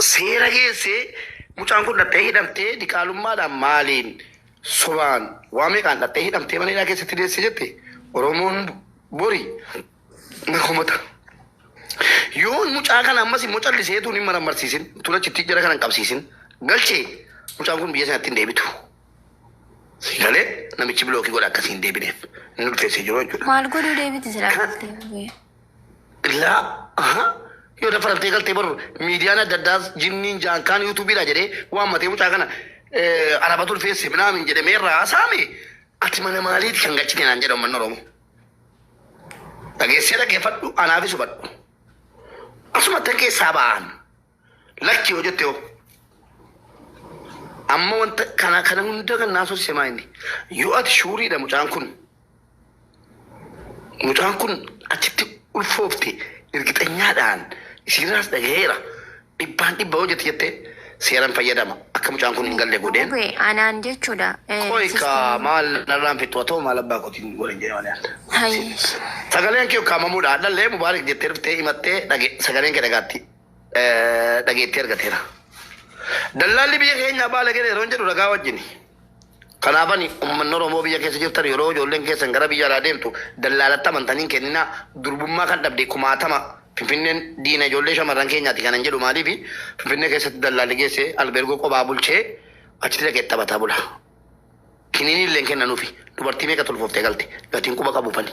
seera geesse mucaan kun dhattee hidhamtee diqaalummaadhaan maaliin sobaan waa meeqaan dhattee hidhamtee mana hidhaa keessatti deesse jette Oromoon bori nakomata. Yoon mucaa kana ammas immoo calliseetu hin marmarsiisin tula chitti jara kana hin qabsiisin galchee mucaan kun biyya sanatti hin deebitu. Sigalee namichi bilookii godha akkasii hin deebineef inni dhufeessee jiru jechuudha. Maal godhuu deebiti sila galtee? Laa yoo dafaramtee galtee baru miidiyaan adda addaa jinniin jaankaan yuutuubiidha jedhee waammatee mucaa kana araba tulfeesse minaamin jedhamee irraa haasa'ame ati mana maaliiti kan galchite naan jedhamu manni Oromoo. Dhageessee dhaggeeffadhu anaafis hubadhu. Asumatti keessaa ba'an lakki yoo jette amma wanta kana hunda kan naasofsiise maa inni yoo ati shuuriidha mucaan kun achitti ulfoofte irgixanyaadhaan isiirraas dhagaheera dhibbaan dhibba hojjete jettee seeraan fayyadama akka mucaan kun hin galle godheen. Anaan jechuudha. Qoyka maal narraan fixu ta'u maal abbaa kootiin godhan jedhee malee. Sagaleen kee kaamamuudha dhallee mubaarak jettee dhuftee himattee sagaleen kee dhagaatti dhageettee argateera. Dallaalli biyya keenya baala gadi yeroo jedhu dhagaa wajjini. Kanaafani uummanni Oromoo biyya keessa jirtan yeroo ijoolleen keessan gara biyya alaa deemtu dallaalatti amantanii kennina durbummaa kan dhabde kumaatama Finfinneen diina ijoollee shamarran keenyaati kanan jedhu maaliifi Finfinnee keessatti dallaalli geesse albeergoo qophaa bulchee achitti dhaqee taphataa bula. Kiniin illee kennanuufi dubartii meeqa tolfooftee galte gatiin quba qabuufani.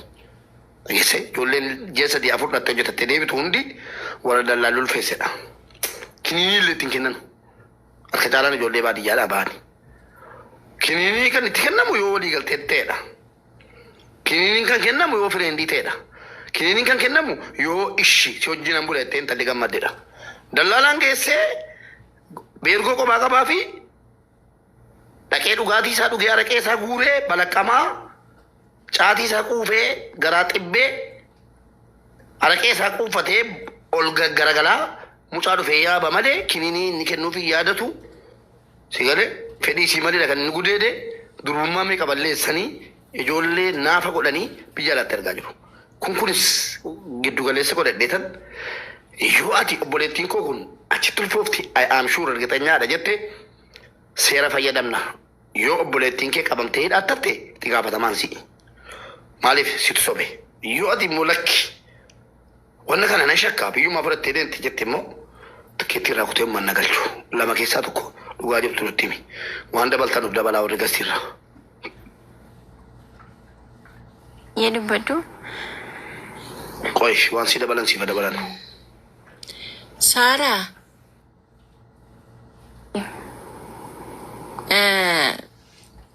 Geesse ijoolleen jeessa di'a afur dhattee hojjetattee deebitu hundi warra dallaalli ulfeessedha. Kiniin illee ittiin kennan. Akka caalaan ijoollee baadiyyaadhaa ba'ani. Kiniinii kan itti kennamu yoo walii galtee ta'edha. Kiniiniin kan kennamu yoo fireendii ta'edha. Kiniiniin kan kennamu yoo ishi si wajjinan bula jettee intalli gammaddeedha. Dallaalaan geessee beergoo qophaa qabaa fi dhaqee dhugaatii isaa dhugee araqee isaa guuree balaqqamaa caatii isaa quufee garaa xibbee araqee isaa quufatee ol garagalaa mucaa dhufee yaaba malee kiniinii inni kennuufi yaadatu sigalee fedhii isii malee kan inni gudeede durbummaa meeqa balleessanii ijoollee naafa godhanii biyya alaatti argaa jiru. Kunis giddugaleessa godhadheetan yoo ati obboleettiin koo kun achitti ulfoofti am sure argatanyaadha jette seera fayyadamna. Yoo obboleettiin kee qabamtee hidhaattatte itti gaafatamaan si'i. Maaliif situ sobe? Yoo ati immoo lakki wanna kana nan shakkaa biyyummaa fudhattee deemti jette immoo tikkeetti irraa kutee ummanna galchu lama keessaa tokko dhugaa jirtu nutti himi waan dabaltanuuf dabalaa warri gastiirra. Yedubbadhu. Qoy waan si dabalan sifa dabalan. Saaraa.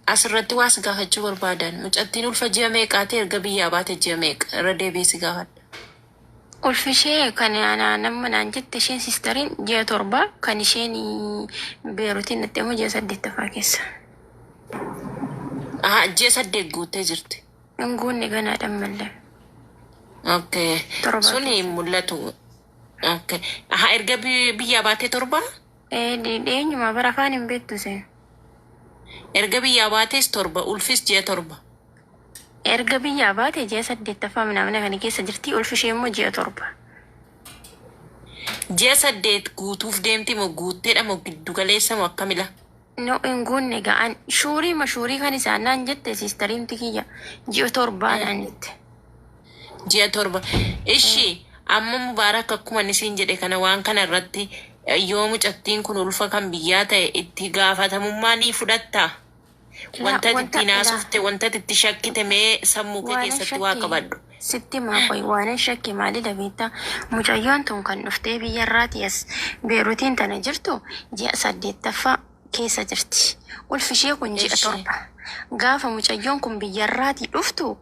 Asirratti waas gaafachuu barbaadan mucattiin ulfa ji'a meeqaati erga biyyaa baate ji'a meeqa irra deebi'ee si gaafadha. Ulfishee kan nama naan jette isheen sistariin ji'a 7 kan isheen beerutiin natti immoo ji'a 8ffaa keessa. Ji'a 8 guuttee jirti. Nguunni ganaadhaan mallee. Okay. Suni mul'atu. Okay. Erga biyyaa baatee 7? Dheenyuma bara afaan hin beektu seen. Erga biyyaa baatees 7 ulfis ji'a 7. Erga biyyaa baate ji'a 8ffaa mana kana keessa jirti ulfishee immoo ji'a 7. Ji'a 8 guutuuf deemti moo guutteedha moo giddu galeessa moo akkamila? No nguunni ga'an shuurii kan isaan naan jette sistariin tikiyya ji'a 7 naan jette. Ji'a 7. Ishi amma mubaarak akkuma nisiin jedhe kana waan kana irratti yoo mucattiin kun ulfa kan biyyaa ta'e itti gaafatamummaa ni fudhattaa? Wanta itti naasufte wanta itti shakkite mee sammuu kee keessatti waa qabadhu. Sitti maakoy waan shakki maali dabeetta mucayyoon tun kan dhuftee biyya irraati as beerutiin tana jirtu ji'a 8ffaa keessa jirti. Ulfishee kun ji'a 7. Gaafa mucayyoon kun biyya irraati dhuftu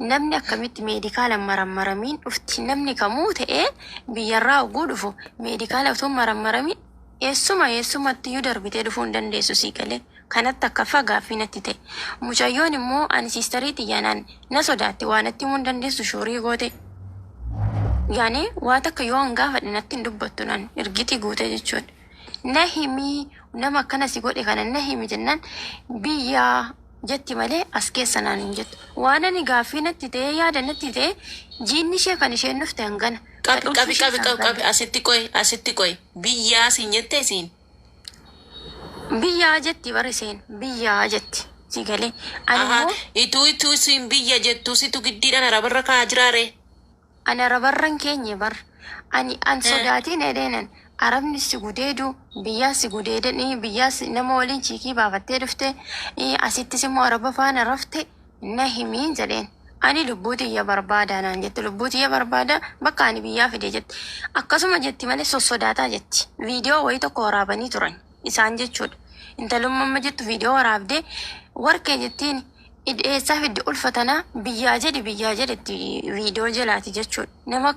namni akkamitti meedikaalaan marammaramiin dhufti namni kamuu ta'ee biyya irraa oguu dhufu meedikaala utuu marammaramiin eessumatti iyyuu darbitee dhufuu hin dandeessu sii galee. Kanatti akka fagaaffii natti ta'e. Mucayyoon immoo ani siistarii xiyyaanaan na sodaatti waan natti himuu hin dandeessu shuurii goote. Yaani waa takka yoo an gaafadhe natti hin dubbattu naan ergitii guute jechuudha. Na himii nama akkana si godhe kana na himi jennaan biyyaa jetti malee as keessa naan hin jettu. Waan ani gaaffii natti ta'e yaada natti ta'e jiinni ishee kan isheen dhufte hangana. qabi asitti qoy biyyaa siin jette siin. Biyyaa jetti bari seen biyyaa jetti si galee ani immoo Ituu siin biyya jettuu situ giddiidhaan arabarra kaa jiraare. ani arabarran keenye bar ani an sodaatiin edeenan arabni si gudeedu biyyaa si gudeedani biyyaa nama waliin ciikii baafattee dhufte asittis immoo araba faana rafte na himiin jedheen ani lubbuu tiyya barbaada naan jette lubbuu tiyya barbaada bakka ani biyyaa fide jette akkasuma jetti malee sossodaataa jetti viidiyoo wayii tokko waraabanii turan isaan jechuudha intalummaa jettu viidiyoo waraabdee warqee jettiin eessaa fidde ulfatanaa biyyaa jedhetti viidiyoo jalaati jechuudha nama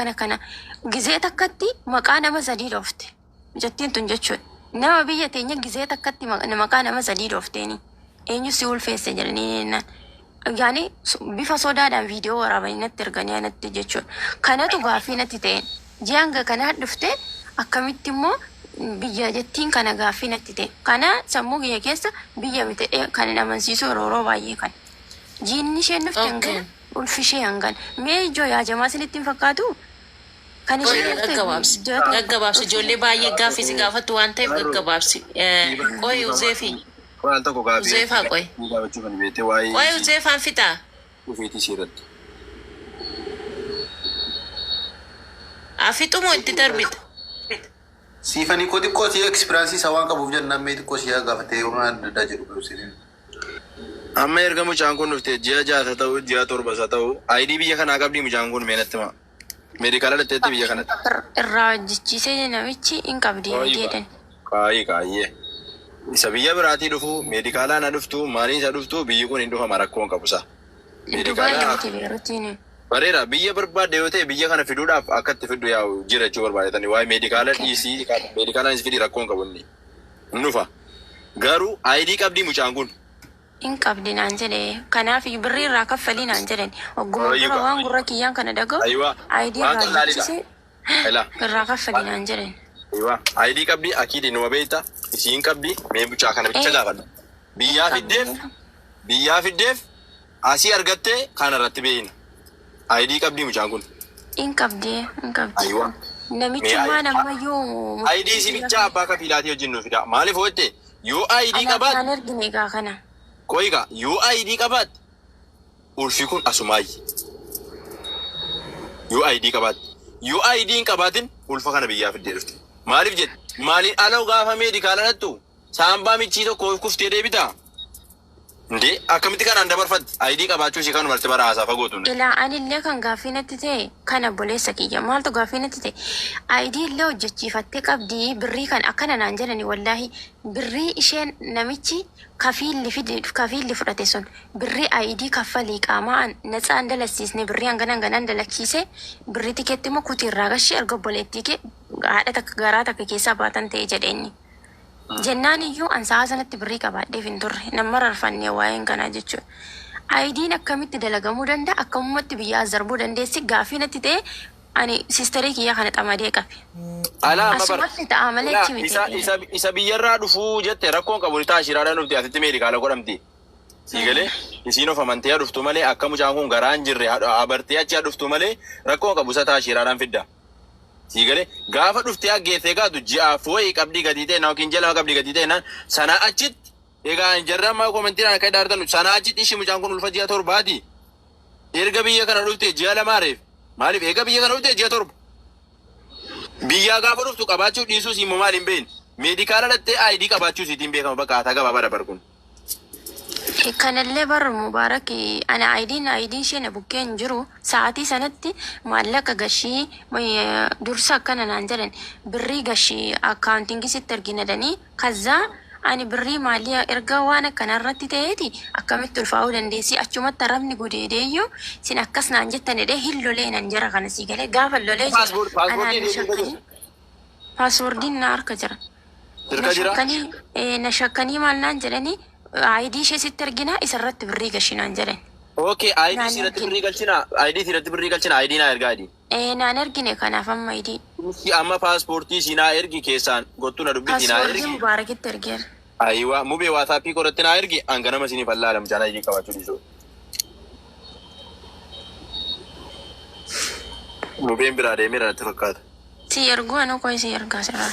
kana gizee takkatti maqaa nama sadii dhoofte jettiin tun jechuudha nama biyya teenya gizee takkatti maqaa nama sadii dhoofteeni eenyu si ulfeesse jedhanii nennaan yaani bifa sodaadhaan viidiyoo waraabanii natti erganii natti jechuudha kanatu gaaffii natti ta'een ji'anga kanaa dhufte akkamitti immoo biyya jettiin kana gaaffii natti ta'e kana sammuu kiyya keessa biyya miti kan amansiisu yeroo baay'ee kan jiinni isheen dhufte hangan ulfishee hangan mee ijoo yaajamaa isinitti hin fakkaatu kan isheen gaggabaabsi ijoollee baay'ee gaaffii si gaafattu waan ta'eef gaggabaabsi qoy uzeefi waan tokko gaaffii uzeefaa qoy gaafachuu kan beekte waa'ee qoy uzeefaan fixaa dhufeetii isiirratti afixumoo itti darbita. Siifanii koo xiqqoo si ekspiraansii isa waan qabuuf jennaan mee xiqqoo si gaafatee waan adda addaa jedhu qabsiisin. amma erga mucaan kun dhufte ji'a ja'a ta'u ji'a torba ta'u ID biyya kanaa qabdi mucaan kun meenatti ma meedikaala dhatteetti biyya kanatti. irraa hojjechiisee namichi hin qabdi jedhan. Kaayyee isa biyya biraatii dhufu meedikaalaa na dhuftu maaliin isa dhuftu biyyi kun hin dhufama rakkoon qabusa. Bareera biyya barbaadde yoo ta'e biyya kana fiduudhaaf akka itti fiddu yaa'u jira jechuu barbaadetani waa'ee meedikaala dhiisii meedikaalaan is fidii rakkoon qabunni nufa garuu ID qabdii mucaan kun. In qabdi naan jedhe kanaaf birrii irraa kaffalii naan jedhan ogguma dura waan gurra kiyyaan kana dhaga'u ID irraa hojjechise irraa kaffalii naan jedhan. ID qabdi akiidi numa beekta isiin qabdi mee mucaa kana bicha gaafadha biyyaa fiddeef asii argattee kana irratti beeyna. ID qabdi mucaan kun. In qabdi. Namichi maan ammayyuu. ID si bicha abbaa kafiilaatii wajjin nuuf fida. Maaliif hojjette yoo ID qabaat. Kan argine egaa kana. Qoyiga yoo ID qabaat ulfi kun asumaayi. Yoo ID qabaat. Yoo ID hin qabaatin ulfa kana biyyaa fiddee dhufte. Maaliif jette maaliin ala gaafa meedikaala dhattu saambaa michii tokko kuftee deebitaa. Ndee akkamitti kanaan dabarfatti ID qabaachuu ishee kan marti bara haasaa fagootuun. Ilaa anillee kan gaaffii natti ta'e kana boleessa kiyya maaltu gaaffii natti ta'e ID illee hojjechiifattee qabdi birrii kan akkana naan jedhani wallaahi birrii isheen namichi kafiilli fudhate sun birrii ID kaffalii qaamaan natsaan dalasiisne birrii hanganaan dalachiise birrii tikeetti immoo kutiirraa gashee erga boleettii kee haadha takka garaa takka keessaa baatan ta'e jedheenni. Jennaan iyyuu ansaa sanatti birrii qabaadheef hin turre nama rarfannee waa'een kanaa jechuudha. ID'n akkamitti dalagamuu danda'a akkamumatti biyyaa darbuu dandeessi gaaffii natti ta'e ani siistarii kiyya kana xamadee qabe. Asumatti ta'a malee chimiti. Isa biyyarraa dhufuu jette rakkoon qabu taashiraadhaan dhufte asitti meedikaala godhamti. Siigalee isiin of amantee dhuftu malee akka mucaan kun garaan jirre abartee achi dhuftu malee rakkoon qabu isa taashiraadhaan fidda. Sigale gaafa dhuftee aggeessee gaatu ji'aaf wayii qabdii gadi ta'e yookiin jala qabdii gadi ta'e naan sana achitti egaa jarramaa koomentiidhaan akka idaartan sana achitti ishii mucaan kun ulfa ji'a torbaati. Erga biyya kana dhufte ji'a lamaareef maaliif eega biyya kana dhufte ji'a torba. Biyyaa gaafa dhuftu qabaachuu dhiisuu immoo maal hin beekne meedikaala dhattee ID qabaachuu siitiin beekama bakka haataa gabaabaa dabar kun. Kanallee barru Mubaarak ana ID isheen bukkeen jiru sa'aatii sanatti maallaqa gashii dursa akkana naan jedhan birrii gashii akkaawuntingii sitti arginadanii kazzaa ani birrii maalii erga waan akkanarratti ta'eeti akkamitti ulfaa'uu dandeessi achumatti arabni gudeedeeyyuu sin akkas naan jettanidhe hin lolee nan jira kana sii galee gaafa lolee paaswoordiin na harka jira. Na shakkanii maal naan jedhanii ID ishee sitti argina isarratti birrii gashinaan jedhan. Okay, ID sirratti birrii galchina. ID sirratti birrii galchina. ID naa erga ID. Naan ergine kanaaf amma ID. Amma paaspoortii si naa ergi keessaan gottu na dubbisi naa ergi. Paaspoortii Mubaarakitti ergeera. Ayiwa mubee waasaappii koratti naa ergi hanga nama sinii fallaadha mucaan ID qabaachuu dhiisuu. Mubeen biraa deemee irratti fakkaata. Si ergu anu koi si ergaa sirraa.